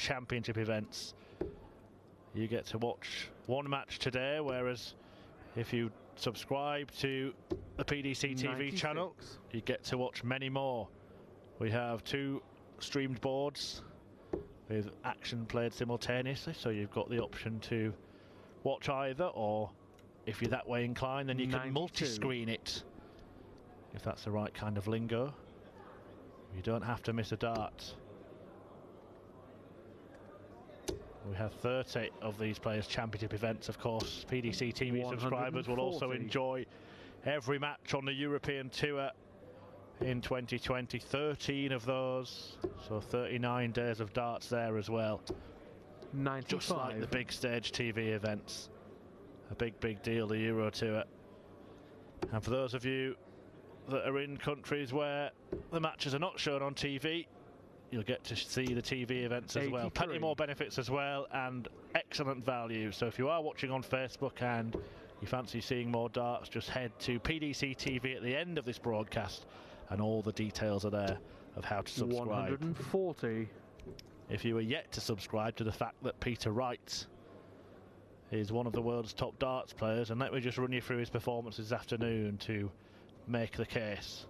championship events. You get to watch one match today, whereas if you subscribe to the PDC TV 96. channel, you get to watch many more. We have 2 streamed boards with action played simultaneously, so you've got the option to watch either, or if you're that way inclined, then you can multi-screen it, if that's the right kind of lingo. You don't have to miss a dart. We have 30 of these Players' Championship events, of course. PDC TV subscribers will also enjoy every match on the European Tour in 2020. 13 of those, so 39 days of darts there as well. 95. Just like the big stage TV events. A big deal, the Euro Tour. And for those of you that are in countries where the matches are not shown on TV, you'll get to see the TV events as 83. Well. Plenty more benefits as well, and excellent value. So if you are watching on Facebook and you fancy seeing more darts, just head to PDC TV at the end of this broadcast, and all the details are there of how to subscribe. 140. If you are yet to subscribe to the fact that Peter Wright is one of the world's top darts players, and let me just run you through his performance this afternoon to make the case.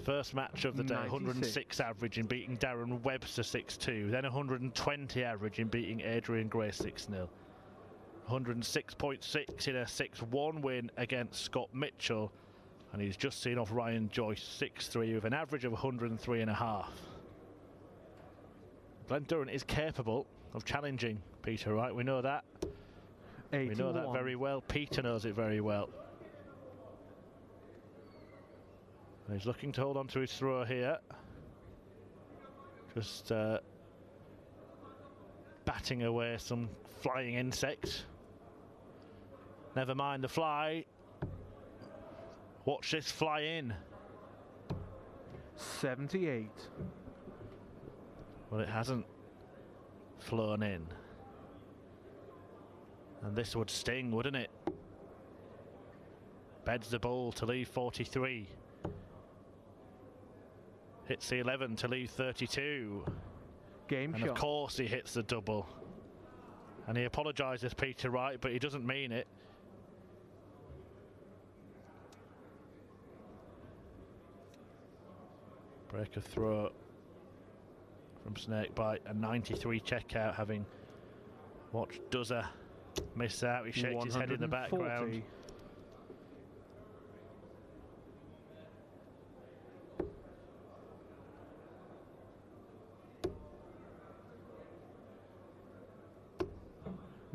First match of the day, 106 average in beating Darren Webster 6-2, then 120 average in beating Adrian Gray 6-0. 106.6 in a 6-1 win against Scott Mitchell, and he's just seen off Ryan Joyce 6-3 with an average of 103.5. Glen Durrant is capable of challenging Peter Wright, we know that. 81. We know that very well. Peter knows it very well. He's looking to hold on to his throw here. Just batting away some flying insect. Never mind the fly. Watch this fly in. 78. Well, it hasn't flown in. And this would sting, wouldn't it? Beds the ball to leave 43. Hits the 11 to leave 32. Game and shot. Of course he hits the double. And he apologises, Peter Wright, but he doesn't mean it. Break of throw from Snakebite. A 93 checkout, having watched Duzza miss out. He shakes his head in the background.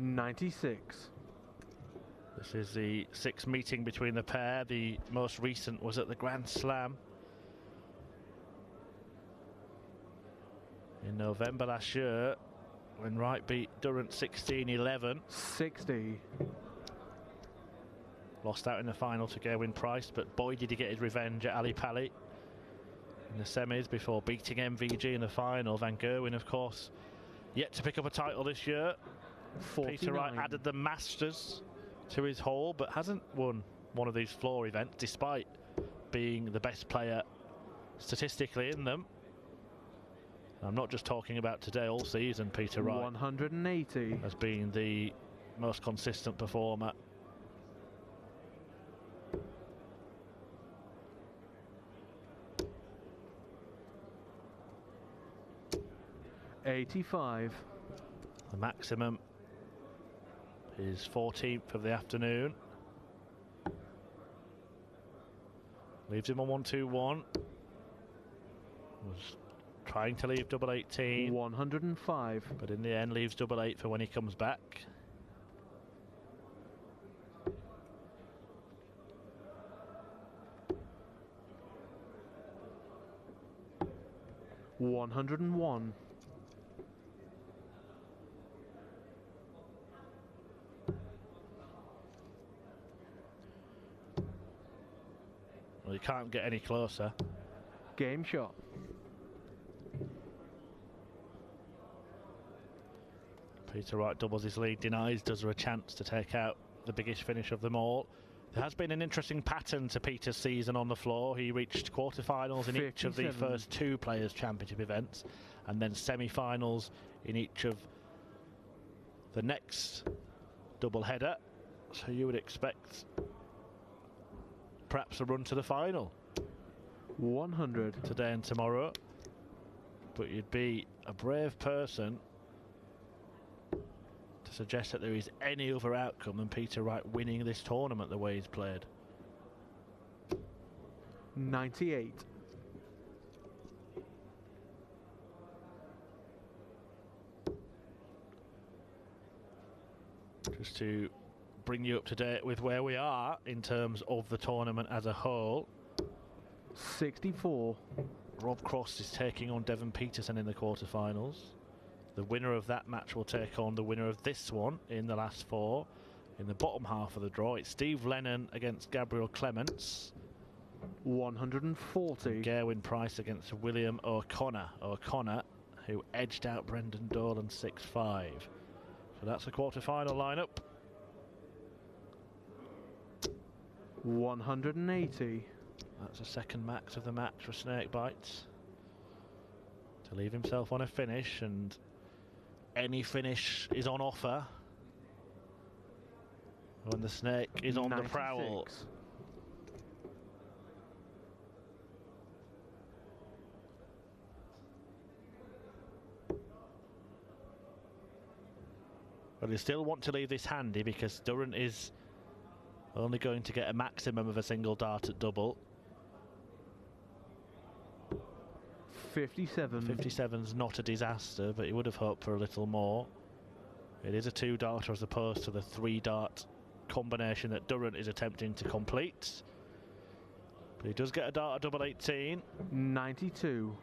96. This is the 6th meeting between the pair. The most recent was at the Grand Slam in November last year, when Wright beat Durrant 16-11. 60. Lost out in the final to Gerwyn Price, but boy did he get his revenge at Ali Pali in the semis before beating MVG in the final. Van Gerwen, of course, yet to pick up a title this year. 49. Peter Wright added the Masters to his haul, but hasn't won one of these floor events, despite being the best player statistically in them. I'm not just talking about today, all season Peter Wright 180 has been the most consistent performer. $85. The maximum is 14th of the afternoon. Leaves him on 1-2-1. Was trying to leave double 18. 105. But in the end leaves double 8 for when he comes back. $101. Well, you can't get any closer. Game shot. Peter Wright doubles his lead, denies Duzza a chance to take out the biggest finish of them all. There has been an interesting pattern to Peter's season on the floor. He reached quarterfinals in each of the 57. first two Players' Championship events, and then semi-finals in each of the next double header. So you would expect perhaps a run to the final 100. today and tomorrow. But you'd be a brave person to suggest that there is any other outcome than Peter Wright winning this tournament the way he's played. 98. Just to bring you up to date with where we are in terms of the tournament as a whole. 64. Rob Cross is taking on Devon Peterson in the quarterfinals. The winner of that match will take on the winner of this one in the last four. In the bottom half of the draw, it's Steve Lennon against Gabriel Clements. 140. Gerwin Price against William O'Connor. O'Connor, who edged out Brendan Dolan 6-5. So that's the quarterfinal lineup. 180. That's a second max of the match for Snakebites. To leave himself on a finish, and any finish is on offer when the Snake is on 96. the prowl. But you still want to leave this handy because Durrant is only going to get a maximum of a single dart at double. 57. 57's not a disaster, but he would have hoped for a little more. It is a two-darter as opposed to the three-dart combination that Durrant is attempting to complete. But he does get a dart at double 18. 92.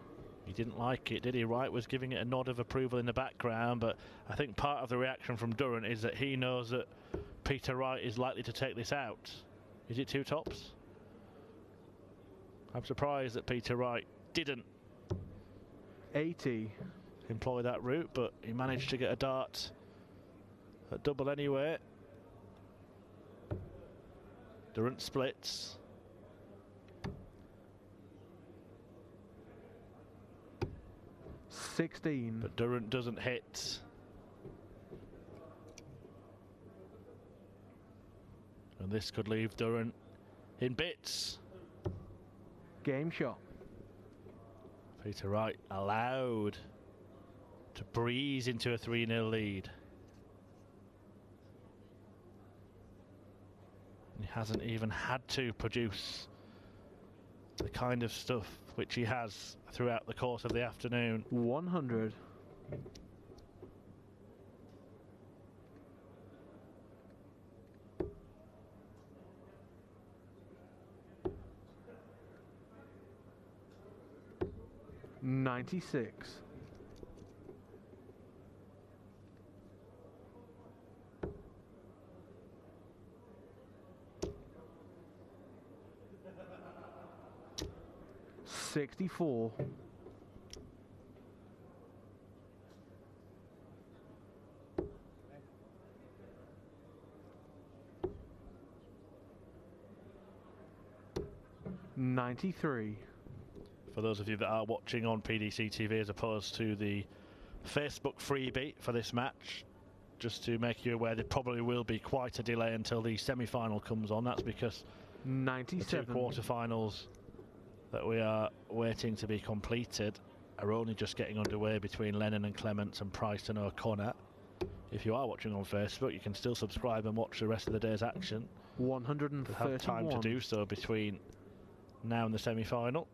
He didn't like it, did he? Wright was giving it a nod of approval in the background, but I think part of the reaction from Durrant is that he knows that Peter Wright is likely to take this out. Is it two tops? I'm surprised that Peter Wright didn't 80. employ that route, but he managed to get a dart at double anyway. Durrant splits. $16. But Durrant doesn't hit. And this could leave Durrant in bits. Game shot. Peter Wright allowed to breeze into a 3-0 lead. He hasn't even had to produce the kind of stuff which he has throughout the course of the afternoon. 100. $96. $64. $93. For those of you that are watching on PDC TV as opposed to the Facebook freebie for this match, just to make you aware, there probably will be quite a delay until the semi-final comes on. That's because the 97. two quarterfinals that we are waiting to be completed are only just getting underway between Lennon and Clements and Price and O'Connor. If you are watching on Facebook, you can still subscribe and watch the rest of the day's action. 131. You'll have time to do so between now and the semi-final.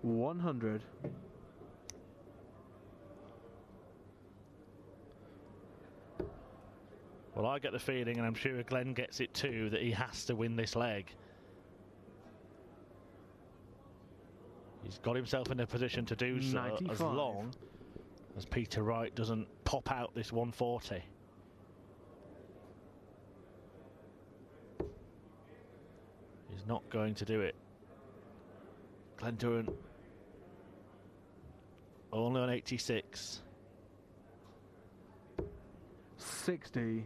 $100. Well, I get the feeling, and I'm sure Glenn gets it too, that he has to win this leg. He's got himself in a position to do so 95. as long as Peter Wright doesn't pop out this 140. He's not going to do it. Glen Durrant only on 86. 60.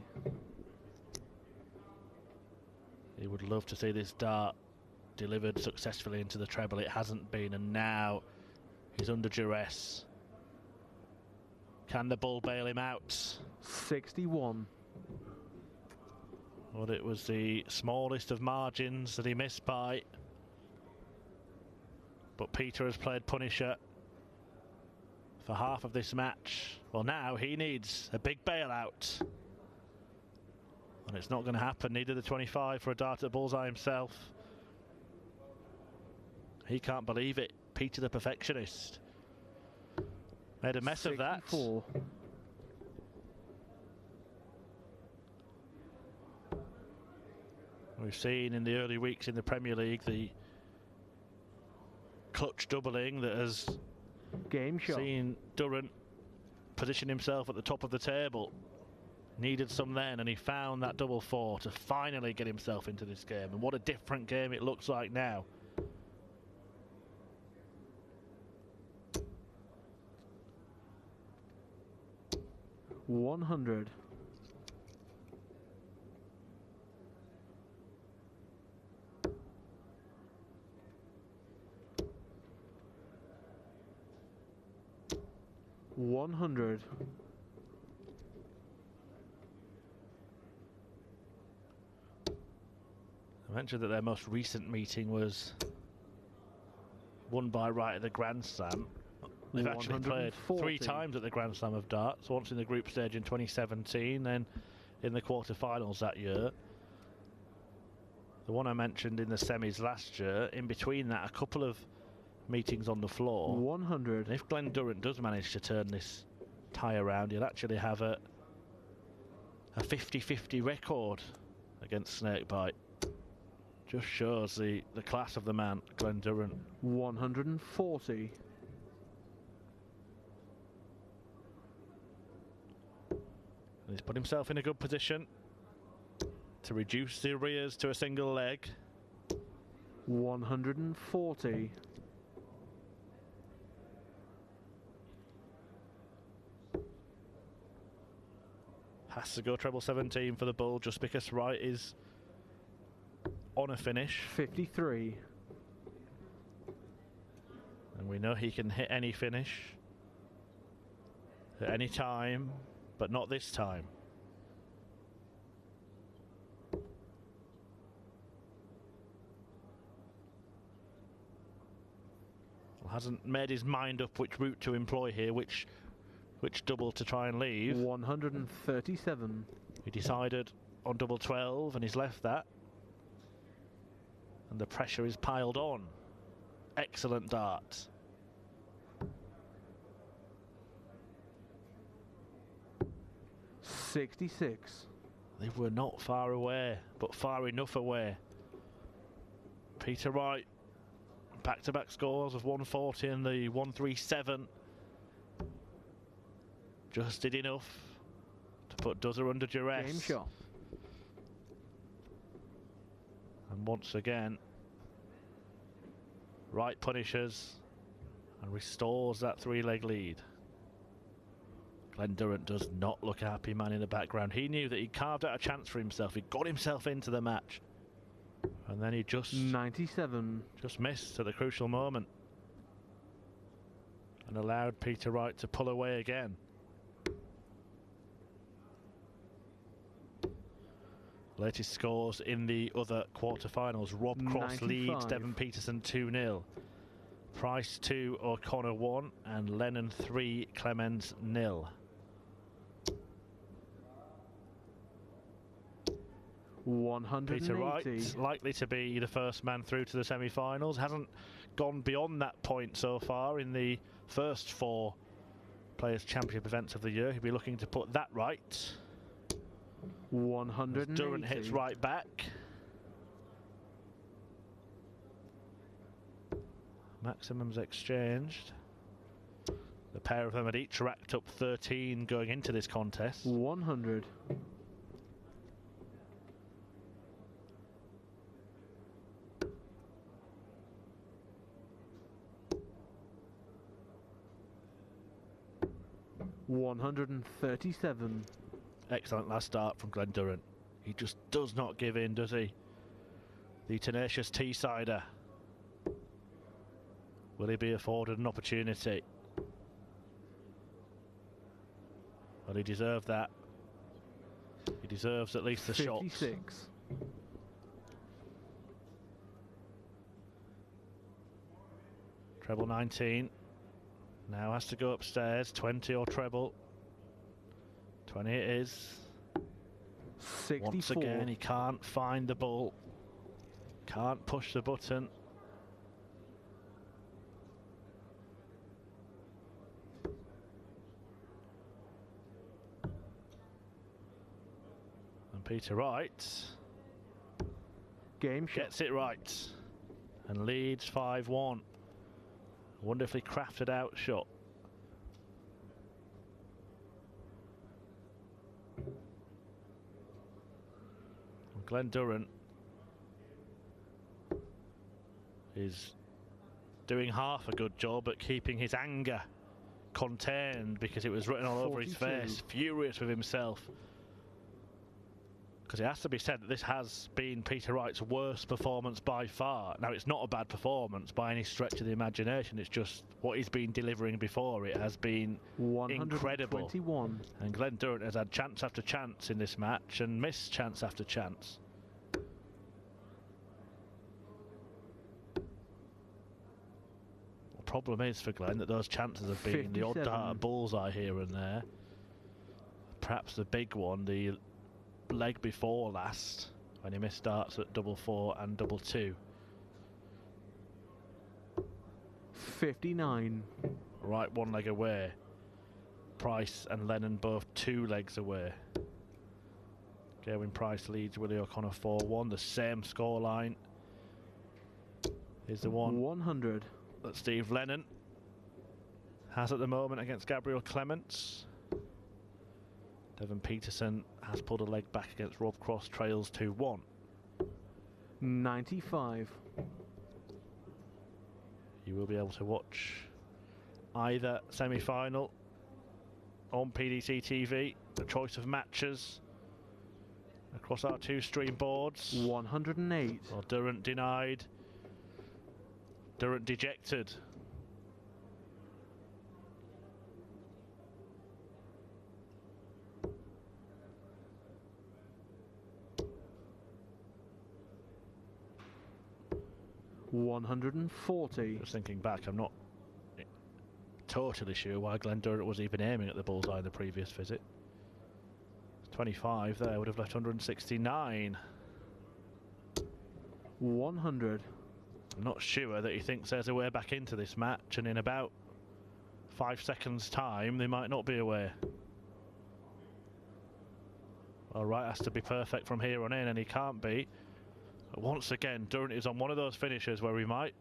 He would love to see this dart delivered successfully into the treble. It hasn't been, and now he's under duress. Can the bull bail him out? 61. Well, it was the smallest of margins that he missed by. But Peter has played Punisher for half of this match. Well, now he needs a big bailout. And it's not going to happen. Neither the 25 for a dart at bullseye himself. He can't believe it. Peter the perfectionist made a mess 64. of that. We've seen in the early weeks in the Premier League the clutch doubling that has Game shot. seen Durrant position himself at the top of the table. Needed some then, and he found that double four to finally get himself into this game. And what a different game it looks like now. $100. $100. I mentioned that their most recent meeting was won by Wright at the Grand Slam. They've actually played 3 times at the Grand Slam of darts, once in the group stage in 2017, then in the quarterfinals that year. The one I mentioned in the semis last year, in between that, a couple of meetings on the floor. 100. And if Glen Durrant does manage to turn this tie around, he'll actually have a 50-50 record against Snakebite. Just shows the class of the man, Glen Durrant. 140. And he's put himself in a good position to reduce the arrears to a single leg. 140. Has to go treble 17 for the bull just because Wright is on a finish. 53. And we know he can hit any finish at any time, but not this time. Well, hasn't made his mind up which route to employ here, which double to try and leave. 137. He decided on double 12 and he's left that. And the pressure is piled on. Excellent dart. $66. They were not far away, but far enough away. Peter Wright, back-to-back scores of 140 and the 137. Just did enough to put Duzzer under duress. Game shot. And once again, Wright punishes and restores that 3-leg lead. Glen Durrant does not look a happy man in the background. He knew that he carved out a chance for himself. He got himself into the match. And then he just 97. Just missed at the crucial moment. And allowed Peter Wright to pull away again. Latest scores in the other quarterfinals. Rob Cross 95. leads Devon Peterson 2-0. Price 2, O'Connor 1, and Lennon 3, Clemens 0. Peter Wright likely to be the first man through to the semi-finals. Hasn't gone beyond that point so far in the first 4 Players' Championship events of the year. He'll be looking to put that right. 180. As Durrant hits right back. Maximums exchanged. The pair of them had each racked up 13 going into this contest. 100. 137. Excellent last start from Glen Durrant. He just does not give in, does he? The tenacious Teessider. Will he be afforded an opportunity? Well, he deserved that. He deserves at least the 56. shots. Treble 19. Now has to go upstairs. 20 or treble. 20 it is. 64. Once again, he can't find the ball. Can't push the button. And Peter Wright Game shot. gets it right and leads 5-1. Wonderfully crafted out shot. Glen Durrant is doing half a good job at keeping his anger contained, because it was written all over his 42. face, furious with himself. Because it has to be said that this has been Peter Wright's worst performance by far. Now, it's not a bad performance by any stretch of the imagination, it's just what he's been delivering before. It has been incredible. 121. And Glen Durrant has had chance after chance in this match and missed chance after chance. The problem is for Glen that those chances have been the odd 57. dart bullseye here and there. Perhaps the big one, the leg before last, when he missed darts at double 4 and double 2. 59. Right, one leg away. Price and Lennon both 2 legs away. Gerwyn Price leads Willie O'Connor 4-1. The same scoreline is the one 100. that Steve Lennon has at the moment against Gabriel Clements. Devon Peterson has pulled a leg back against Rob Cross, trails 2-1. 95. You will be able to watch either semi-final on PDC TV, a choice of matches across our 2 stream boards. 108. Or Durrant denied, Durrant dejected. $140. Just thinking back, I'm not totally sure why Glen Durrant was even aiming at the bullseye in the previous visit. 25 there would have left 169. 100. I'm not sure that he thinks there's a way back into this match, and in about 5 seconds time they might not be away. Well, Wright has to be perfect from here on in, and he can't be. But once again, Durrant is on one of those finishes where he might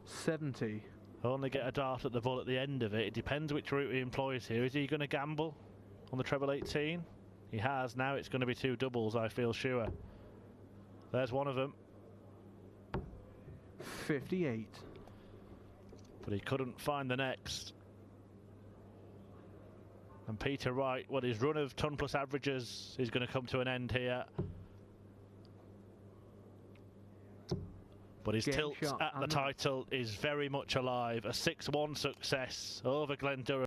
70. only get a dart at the ball at the end of it. It depends which route he employs here. Is he going to gamble on the treble 18? He has. Now it's going to be 2 doubles, I feel sure. There's one of them. 58. But he couldn't find the next. And Peter Wright, well, his run of ton plus averages is going to come to an end here. But his Game tilt shot at the and title is very much alive. A 6-1 success over Glen Durrant.